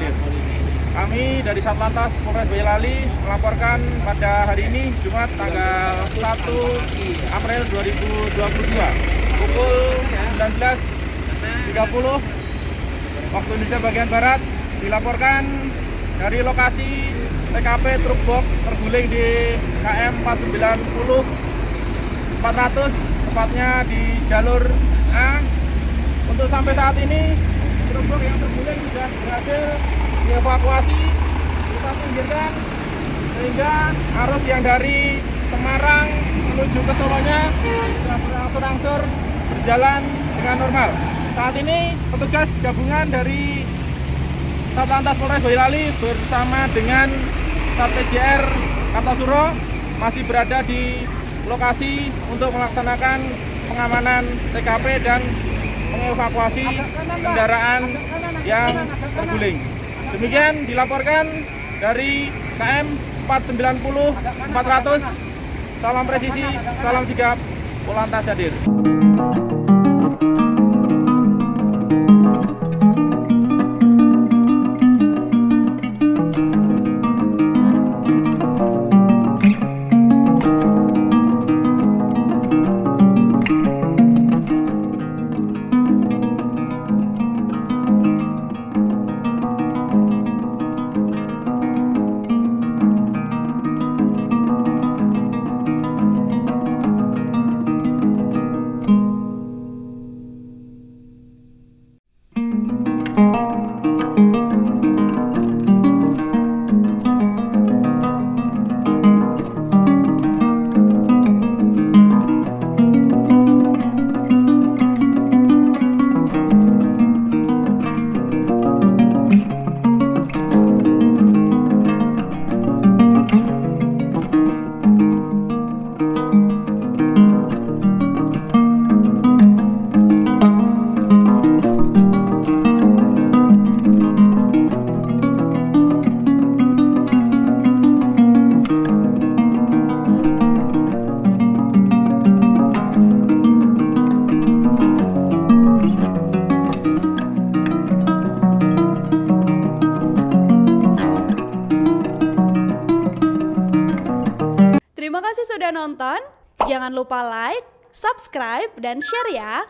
hadir. Kami dari Satlantas Polres Boyolali melaporkan pada hari ini Jumat tanggal 1 April 2022 pukul 19.30 waktu Indonesia bagian Barat dilaporkan dari lokasi TKP truk box terguling di KM 490 400 tepatnya di jalur A. Untuk sampai saat ini truk box yang terguling sudah berhasil dievakuasi, kita pinggirkan sehingga arus yang dari Semarang menuju ke Solonya sudah berangsur-angsur berjalan dengan normal. Saat ini petugas gabungan dari Satlantas Polres Boyolali bersama dengan Satpol JR Kartosuro masih berada di lokasi untuk melaksanakan pengamanan TKP dan mengevakuasi kendaraan yang terguling. Demikian dilaporkan dari KM 490 400. Salam presisi, salam sigap, Polantas hadir. Terima kasih sudah nonton. Jangan lupa like, subscribe, dan share ya.